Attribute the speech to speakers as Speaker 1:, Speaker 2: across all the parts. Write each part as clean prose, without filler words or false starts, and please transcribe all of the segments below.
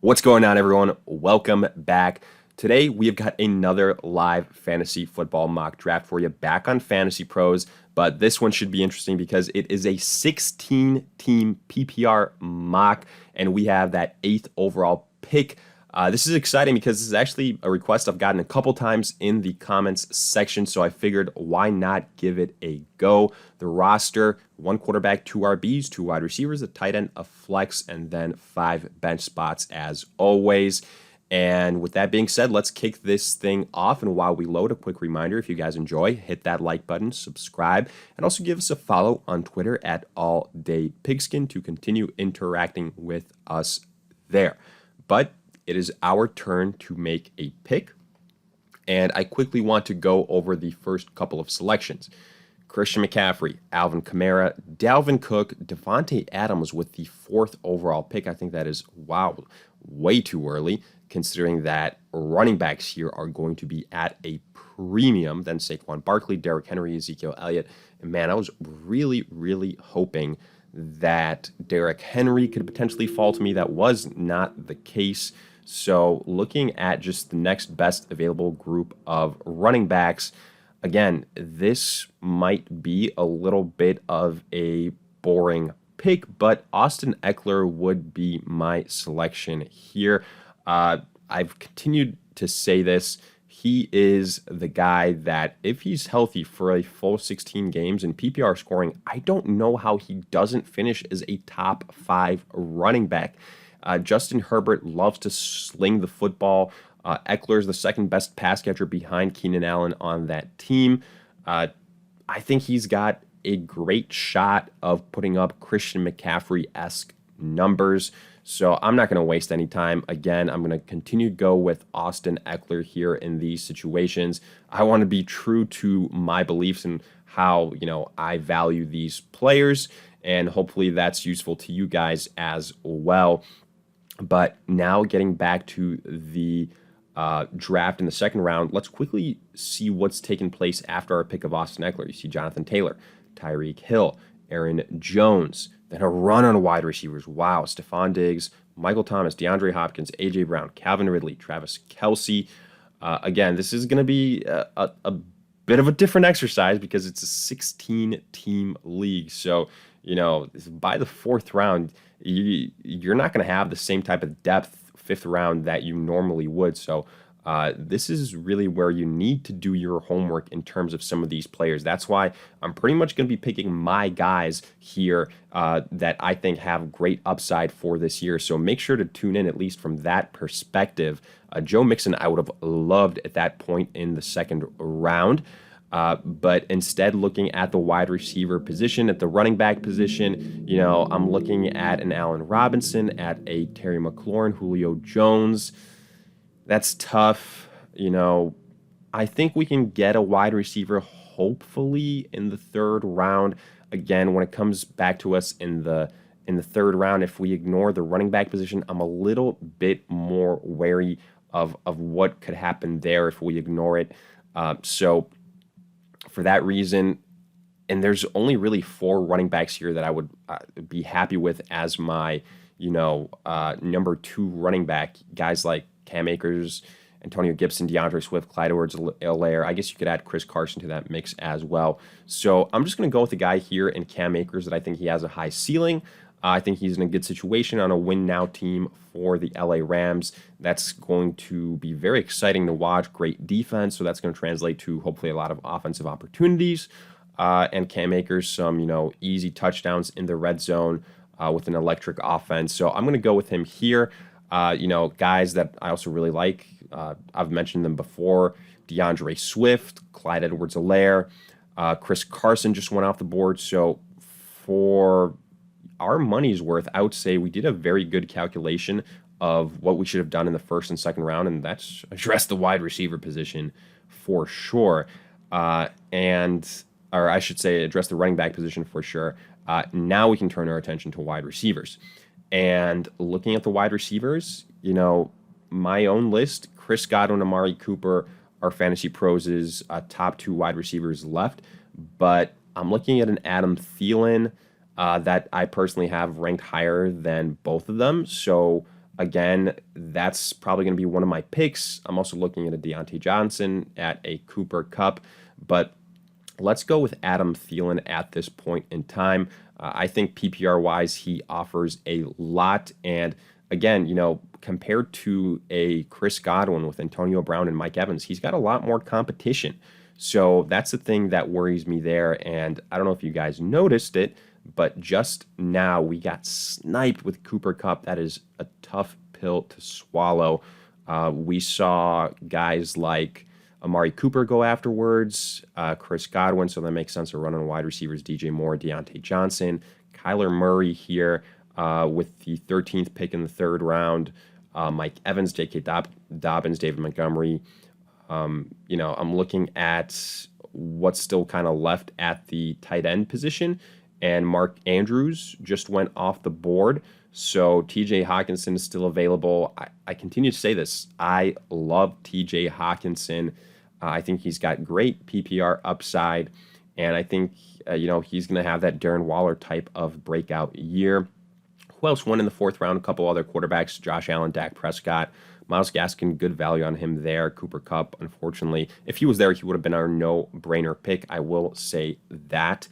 Speaker 1: What's going on, everyone? Welcome back. Today, we have got another live fantasy football mock draft for you back on Fantasy Pros, but this one should be interesting because it is a 16-team PPR mock, and we have that 8th overall pick. This is exciting because this is actually a request I've gotten a couple times in the comments section, so I figured why not give it a go. The roster, 1 quarterback, 2 RBs, 2 wide receivers, a tight end, a flex, and then 5 bench spots as always. And with that being said, let's kick this thing off. And while we load, a quick reminder, if you guys enjoy, hit that like button, subscribe, and also give us a follow on Twitter at AllDayPigskin to continue interacting with us there. But it is our turn to make a pick, and I quickly want to go over the first couple of selections. Christian McCaffrey, Alvin Kamara, Dalvin Cook, Devontae Adams with the 4th overall pick. I think that is, wow, way too early, considering that running backs here are going to be at a premium. Then Saquon Barkley, Derrick Henry, Ezekiel Elliott. And man, I was really hoping that Derrick Henry could potentially fall to me. That was not the case. So looking at just the next best available group of running backs, again, this might be a little bit of a boring pick, but Austin Eckler would be my selection here. I've continued to say this. He is the guy that if he's healthy for a full 16 games in PPR scoring, I don't know how he doesn't finish as a top 5 running back. Justin Herbert loves to sling the football. Eckler is the second best pass catcher behind Keenan Allen on that team. I think he's got a great shot of putting up Christian McCaffrey-esque numbers. So I'm not going to waste any time. Again, I'm going to continue to go with Austin Eckler here in these situations. I want to be true to my beliefs and how, I value these players, and hopefully that's useful to you guys as well. But now getting back to the draft in the second round, let's quickly see what's taken place after our pick of Austin Eckler. You see Jonathan Taylor, Tyreek Hill, Aaron Jones, then a run on wide receivers. Wow, Stephon Diggs, Michael Thomas, DeAndre Hopkins, A.J. Brown, Calvin Ridley, Travis Kelce. Again, this is going to be a bit of a different exercise because it's a 16-team league. So, by the 4th round, you're not going to have the same type of depth 5th round that you normally would. So this is really where you need to do your homework in terms of some of these players. That's why I'm pretty much going to be picking my guys here that I think have great upside for this year. So make sure to tune in, at least from that perspective. Joe Mixon, I would have loved at that point in the 2nd round. But instead, looking at the wide receiver position, at the running back position, I'm looking at an Allen Robinson, at a Terry McLaurin, Julio Jones. That's tough. I think we can get a wide receiver hopefully in the 3rd round. Again, when it comes back to us in the 3rd round, if we ignore the running back position, I'm a little bit more wary of what could happen there if we ignore it. So for that reason, and there's only really 4 running backs here that I would be happy with as my, number 2 running back. Guys like Cam Akers, Antonio Gibson, DeAndre Swift, Clyde Edwards-Helaire. I guess you could add Chris Carson to that mix as well. So I'm just going to go with a guy here in Cam Akers that I think he has a high ceiling. I think he's in a good situation on a win-now team for the LA Rams. That's going to be very exciting to watch. Great defense, so that's going to translate to hopefully a lot of offensive opportunities. And Cam Akers, some easy touchdowns in the red zone with an electric offense. So I'm going to go with him here. Guys that I also really like. I've mentioned them before: DeAndre Swift, Clyde Edwards-Helaire, Chris Carson just went off the board. So for our money's worth, I would say we did a very good calculation of what we should have done in the 1st and 2nd round, and that's address the wide receiver position for sure. Or I should say address the running back position for sure. Now we can turn our attention to wide receivers. And looking at the wide receivers, my own list, Chris Godwin, Amari Cooper are Fantasy Pros' top 2 wide receivers left. But I'm looking at an Adam Thielen that I personally have ranked higher than both of them. So Again, that's probably going to be one of my picks. I'm also looking at a Deontay Johnson, at a Cooper Kupp, but let's go with Adam Thielen at this point in time. I think PPR wise, he offers a lot. And again, compared to a Chris Godwin with Antonio Brown and Mike Evans, he's got a lot more competition. So that's the thing that worries me there. And I don't know if you guys noticed it, but just now we got sniped with Cooper Kupp. That is a tough pill to swallow. We saw guys like Amari Cooper go afterwards, Chris Godwin, so that makes sense. To run on wide receivers, DJ Moore, Deontay Johnson, Kyler Murray here with the 13th pick in the third round, Mike Evans, J.K. Dobbins, David Montgomery. I'm looking at what's still kind of left at the tight end position, and Mark Andrews just went off the board. So TJ Hawkinson is still available. I continue to say this. I love TJ Hawkinson. I think he's got great PPR upside, and I think he's going to have that Darren Waller type of breakout year. Who else won in the fourth round? A couple other quarterbacks: Josh Allen, Dak Prescott, Myles Gaskin. Good value on him there. Cooper Kupp, unfortunately, if he was there, he would have been our no-brainer pick. I will say that.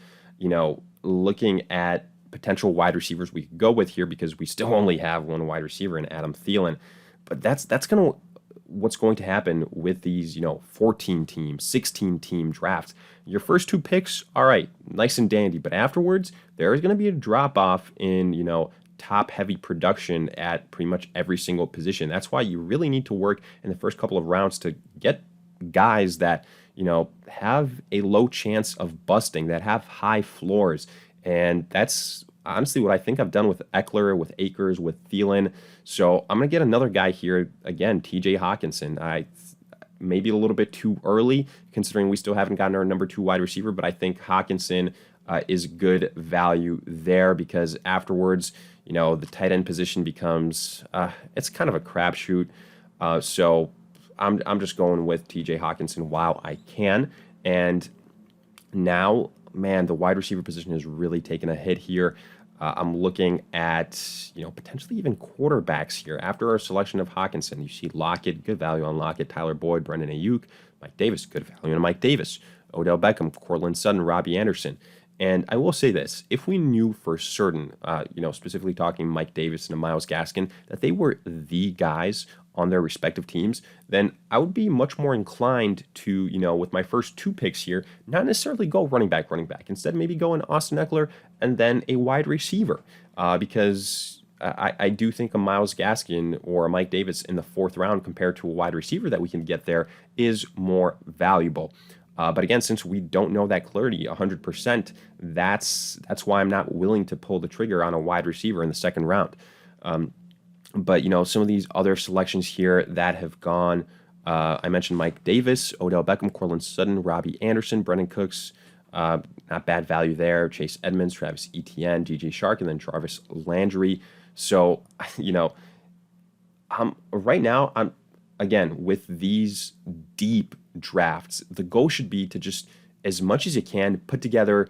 Speaker 1: Looking at potential wide receivers we could go with here, because we still only have one wide receiver in Adam Thielen, but that's going to what's going to happen with these 14 team 16 team drafts. Your first two picks, all right, nice and dandy, but afterwards there is going to be a drop off in top heavy production at pretty much every single position. That's why you really need to work in the first couple of rounds to get guys that have a low chance of busting, that have high floors. And that's honestly what I think I've done with Eckler, with Akers, with Thielen. So I'm going to get another guy here, again, TJ Hawkinson. Maybe a little bit too early, considering we still haven't gotten our number 2 wide receiver, but I think Hawkinson is good value there, because afterwards, the tight end position becomes, it's kind of a crapshoot. So I'm just going with TJ Hawkinson while I can. And now, man, the wide receiver position has really taken a hit here. I'm looking at, potentially even quarterbacks here. After our selection of Hawkinson, you see Lockett, good value on Lockett, Tyler Boyd, Brendan Ayuk, Mike Davis, good value on Mike Davis, Odell Beckham, Cortland Sutton, Robbie Anderson. And I will say this, if we knew for certain, specifically talking Mike Davis and Myles Gaskin, that they were the guys on their respective teams, then I would be much more inclined to, with my first 2 picks here, not necessarily go running back. Instead, maybe go in Austin Eckler and then a wide receiver, because I do think a Myles Gaskin or a Mike Davis in the 4th round compared to a wide receiver that we can get there is more valuable. But again, since we don't know that clarity 100%, that's why I'm not willing to pull the trigger on a wide receiver in the 2nd round. But, some of these other selections here that have gone, I mentioned Mike Davis, Odell Beckham, Cortland Sutton, Robbie Anderson, Brendan Cooks, not bad value there, Chase Edmonds, Travis Etienne, DJ Shark, and then Jarvis Landry. So, right now, again, with these deep drafts, the goal should be to just, as much as you can, put together,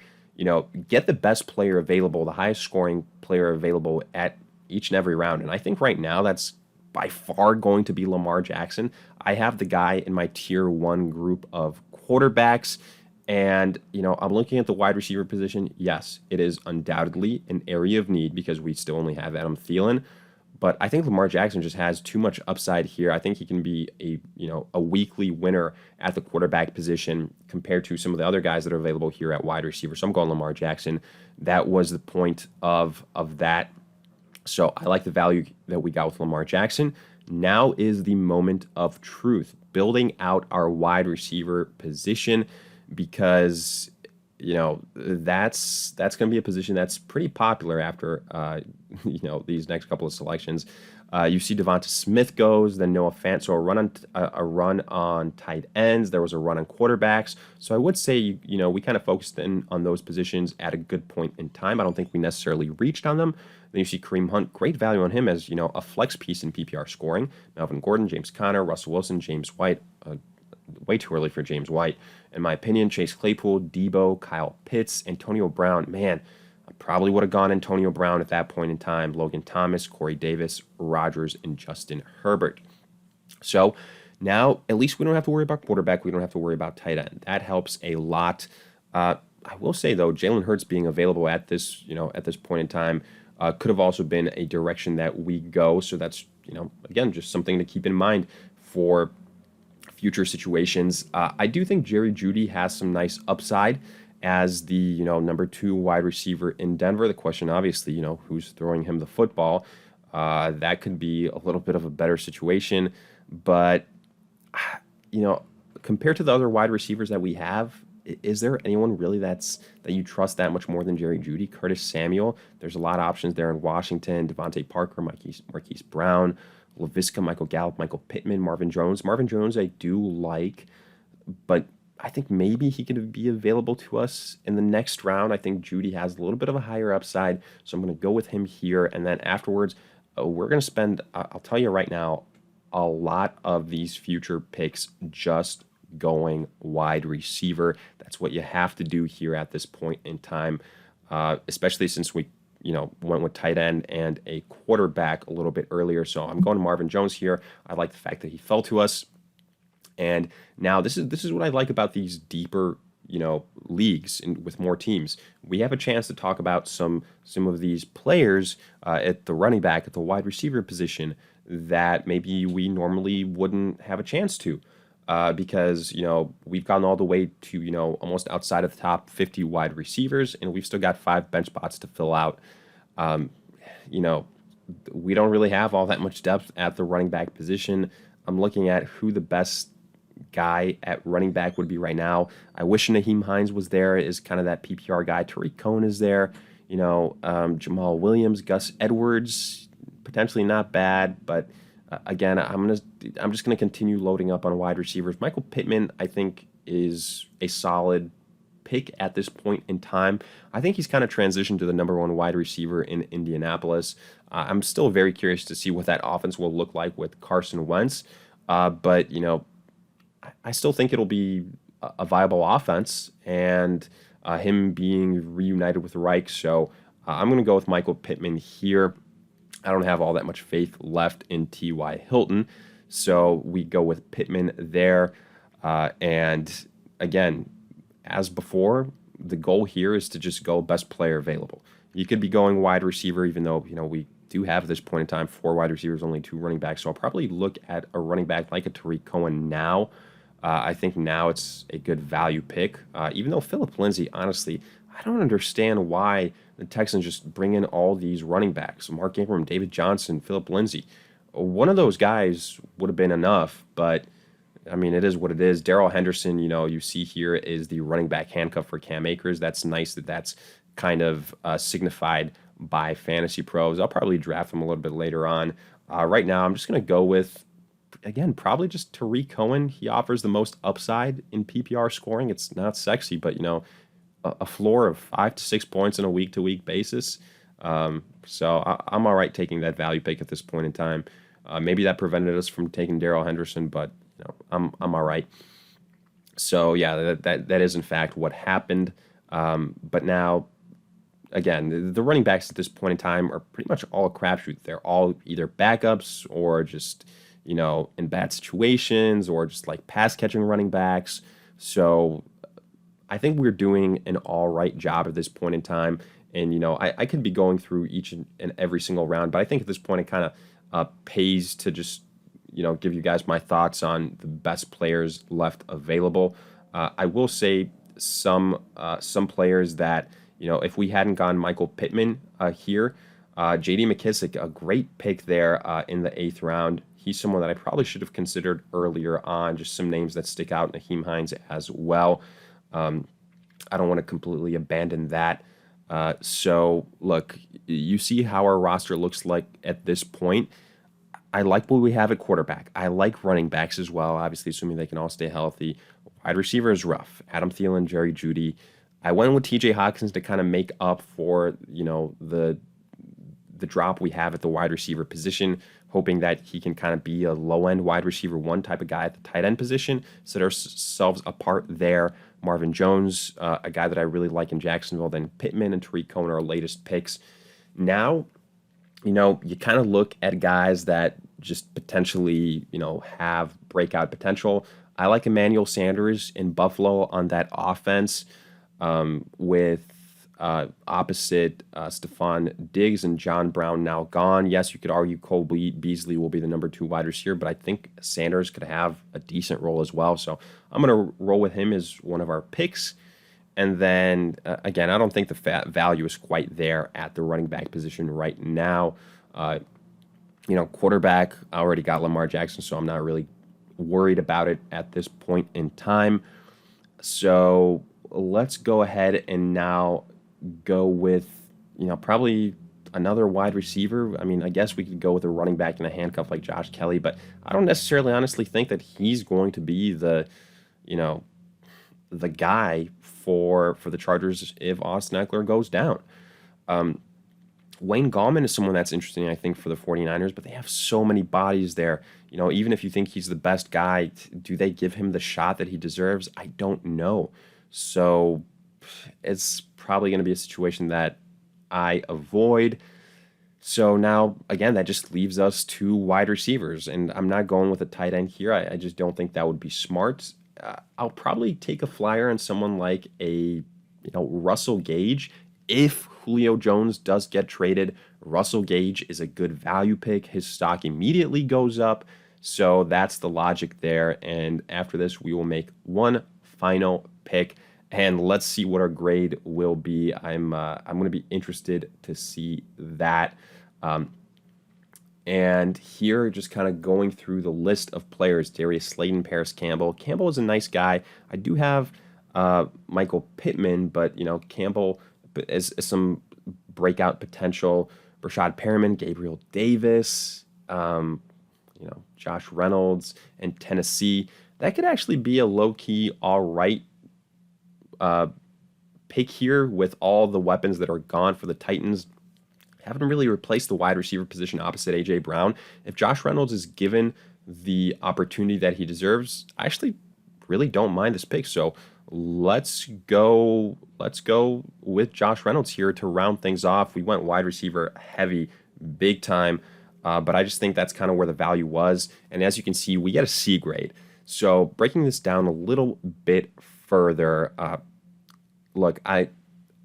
Speaker 1: get the best player available, the highest scoring player available at each and every round. And I think right now that's by far going to be Lamar Jackson. I have the guy in my tier 1 group of quarterbacks, and I'm looking at the wide receiver position. Yes, it is undoubtedly an area of need because we still only have Adam Thielen, but I think Lamar Jackson just has too much upside here. I think he can be a weekly winner at the quarterback position compared to some of the other guys that are available here at wide receiver. So I'm going Lamar Jackson. That was the point of that. So I like the value that we got with Lamar Jackson. Now is the moment of truth, building out our wide receiver position, because that's going to be a position that's pretty popular after these next couple of selections. You see Devonta Smith goes, then Noah Fant. So a run on tight ends. There was a run on quarterbacks. So I would say we kind of focused in on those positions at a good point in time. I don't think we necessarily reached on them. Then you see Kareem Hunt, great value on him as a flex piece in PPR scoring. Melvin Gordon, James Conner, Russell Wilson, James White. Way too early for James White, in my opinion. Chase Claypool, Debo, Kyle Pitts, Antonio Brown. Man, Probably would have gone Antonio Brown at that point in time, Logan Thomas, Corey Davis, Rodgers, and Justin Herbert. So now at least we don't have to worry about quarterback. We don't have to worry about tight end. That helps a lot. I will say though, Jalen Hurts being available at this, at this point in time, could have also been a direction that we go. So that's, again, just something to keep in mind for future situations. I do think Jerry Jeudy has some nice upside as the number 2 wide receiver in Denver. The question, obviously, who's throwing him the football. That could be a little bit of a better situation, but compared to the other wide receivers that we have, is there anyone really that you trust that much more than Jerry Jeudy? Curtis Samuel, there's a lot of options there in Washington. Devontae Parker, Marquise Brown, Laviska, Michael Gallup, Michael Pittman, Marvin Jones. Marvin Jones I do like, but I think maybe he could be available to us in the next round. I think Jeudy has a little bit of a higher upside, so I'm going to go with him here. And then afterwards, we're going to spend, I'll tell you right now, a lot of these future picks just going wide receiver. That's what you have to do here at this point in time, especially since we went with tight end and a quarterback a little bit earlier. So I'm going to Marvin Jones here. I like the fact that he fell to us. And now this is what I like about these deeper, leagues and with more teams. We have a chance to talk about some of these players at the running back, at the wide receiver position that maybe we normally wouldn't have a chance to. Because, we've gotten all the way to, almost outside of the top 50 wide receivers, and we've still got 5 bench spots to fill out. We don't really have all that much depth at the running back position. I'm looking at who the best guy at running back would be right now. I wish Naheem Hines was there as kind of that PPR guy. Tariq Cohen is there. Jamal Williams, Gus Edwards, potentially not bad, but again, I'm just gonna continue loading up on wide receivers. Michael Pittman, I think, is a solid pick at this point in time. I think he's kind of transitioned to the number 1 wide receiver in Indianapolis. I'm still very curious to see what that offense will look like with Carson Wentz, but I still think it'll be a viable offense, and him being reunited with Reich. So I'm gonna go with Michael Pittman here. I don't have all that much faith left in T.Y. Hilton, so we go with Pittman there. And again, as before, the goal here is to just go best player available. You could be going wide receiver, even though we do have at this point in time 4 wide receivers, only 2 running backs. So I'll probably look at a running back like a Tariq Cohen now. I think now it's a good value pick, even though Phillip Lindsay, honestly, I don't understand why the Texans just bring in all these running backs. Mark Ingram, David Johnson, Phillip Lindsay. One of those guys would have been enough, but, I mean, it is what it is. Darrell Henderson, you see here is the running back handcuff for Cam Akers. That's nice that that's kind of signified by FantasyPros. I'll probably draft him a little bit later on. Right now, I'm just going to go with, again, probably just Tariq Cohen. He offers the most upside in PPR scoring. It's not sexy, but, a floor of 5 to 6 points on a week-to-week basis. So I'm all right taking that value pick at this point in time. Maybe that prevented us from taking Darrell Henderson, but I'm all right. So yeah, that is in fact what happened. But now, again, the running backs at this point in time are pretty much all a crapshoot. They're all either backups or just in bad situations or just like pass catching running backs. So I think we're doing an all right job at this point in time. And, I could be going through each and every single round, but I think at this point it kind of pays to just, give you guys my thoughts on the best players left available. I will say some players that, if we hadn't gone Michael Pittman here, J.D. McKissick, a great pick there in the 8th round. He's someone that I probably should have considered earlier on, just some names that stick out, Naheem Hines as well. I don't want to completely abandon that. So, look, you see how our roster looks like at this point. I like what we have at quarterback. I like running backs as well, obviously, assuming they can all stay healthy. Wide receiver is rough. Adam Thielen, Jerry Jeudy. I went with T.J. Hawkins to kind of make up for, the drop we have at the wide receiver position, hoping that he can kind of be a low-end wide receiver 1 type of guy at the tight end position, set ourselves apart there. Marvin Jones, a guy that I really like in Jacksonville. Then Pittman and Tariq Cohen are our latest picks. Now, you kind of look at guys that just potentially, have breakout potential. I like Emmanuel Sanders in Buffalo on that offense with opposite Stephon Diggs and John Brown now gone. Yes, you could argue Cole Beasley will be the number 2 wide receiver, but I think Sanders could have a decent role as well. So I'm going to roll with him as one of our picks. And then, again, I don't think the value is quite there at the running back position right now. Quarterback, I already got Lamar Jackson, so I'm not really worried about it at this point in time. So let's go ahead and now go with, probably another wide receiver. I mean, I guess we could go with a running back in a handcuff like Josh Kelly, but I don't necessarily honestly think that he's going to be the guy for the Chargers if Austin Ekeler goes down. Wayne Gallman is someone that's interesting, I think, for the 49ers, but they have so many bodies there. Even if you think he's the best guy, do they give him the shot that he deserves? I don't know. So it's probably going to be a situation that I avoid. So now, again, that just leaves us 2 wide receivers, and I'm not going with a tight end here. I just don't think that would be smart. I'll probably take a flyer on someone like a Russell Gage. If Julio Jones does get traded, Russell Gage is a good value pick. His stock immediately goes up. So that's the logic there. And after this, we will make one final pick. And let's see what our grade will be. I'm going to be interested to see that. And here, just kind of going through the list of players, Darius Slayton, Paris Campbell. Campbell is a nice guy. I do have Michael Pittman, but, Campbell is some breakout potential. Rashad Perriman, Gabriel Davis, Josh Reynolds, and Tennessee. That could actually be a low-key, all right pick here with all the weapons that are gone for the Titans. Haven't really replaced the wide receiver position opposite A.J. Brown. If Josh Reynolds is given the opportunity that he deserves, I actually really don't mind this pick. So let's go with Josh Reynolds here to round things off. We went wide receiver heavy, big time, but I just think that's kind of where the value was. And as you can see, we get a C grade. So breaking this down a little bit further, look, I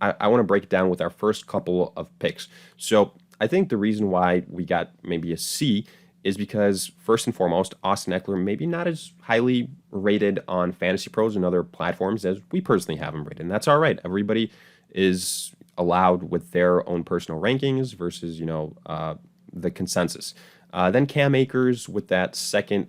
Speaker 1: want to break it down with our first couple of picks. So I think the reason why we got maybe a C is because, first and foremost, Austin Ekeler maybe not as highly rated on FantasyPros and other platforms as we personally have him rated. And that's all right. Everybody is allowed with their own personal rankings versus, the consensus. Then Cam Akers with that second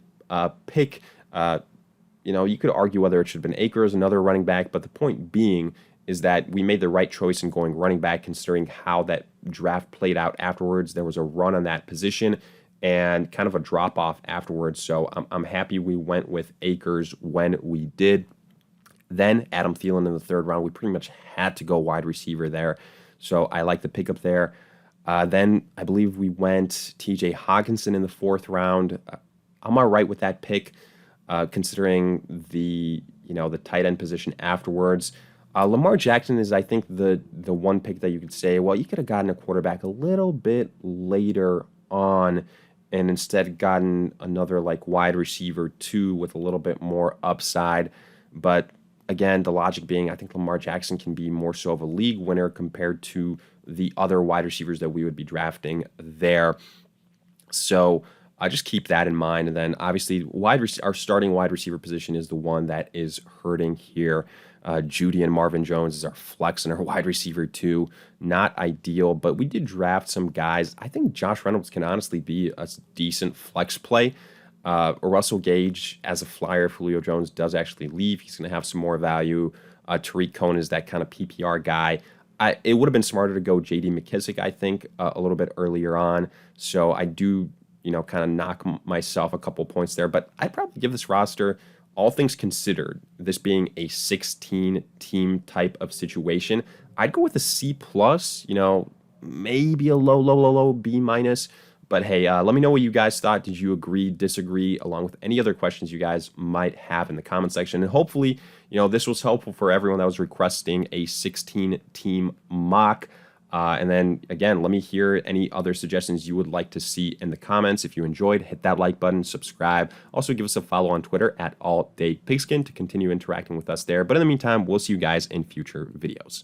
Speaker 1: pick. You could argue whether it should have been Akers, another running back, but the point being is that we made the right choice in going running back considering how that draft played out afterwards. There was a run on that position and kind of a drop-off afterwards. So I'm happy we went with Akers when we did. Then Adam Thielen in the 3rd round. We pretty much had to go wide receiver there. So I like the pickup there. Then I believe we went TJ Hawkinson in the 4th round. I'm all right with that pick considering the tight end position afterwards. Lamar Jackson is, I think, the one pick that you could say, well, you could have gotten a quarterback a little bit later on and instead gotten another wide receiver 2 with a little bit more upside. But again, the logic being, I think Lamar Jackson can be more so of a league winner compared to the other wide receivers that we would be drafting there. So I just keep that in mind. And then obviously our starting wide receiver position is the one that is hurting here. Judy and Marvin Jones is our flex and our wide receiver 2. Not ideal, but we did draft some guys. I think Josh Reynolds can honestly be a decent flex play. Russell Gage as a flyer, if Julio Jones does actually leave, he's going to have some more value. Tariq Cohen is that kind of PPR guy. It would have been smarter to go J.D. McKissick, I think, a little bit earlier on. So I do, kind of knock myself a couple points there. But I'd probably give this roster, all things considered, this being a 16-team type of situation, I'd go with a C+, maybe a low B-, But hey, let me know what you guys thought. Did you agree, disagree, along with any other questions you guys might have in the comment section? And hopefully, this was helpful for everyone that was requesting a 16-team mock. And then, again, let me hear any other suggestions you would like to see in the comments. If you enjoyed, hit that like button, subscribe. Also, give us a follow on Twitter at AllDayPigskin to continue interacting with us there. But in the meantime, we'll see you guys in future videos.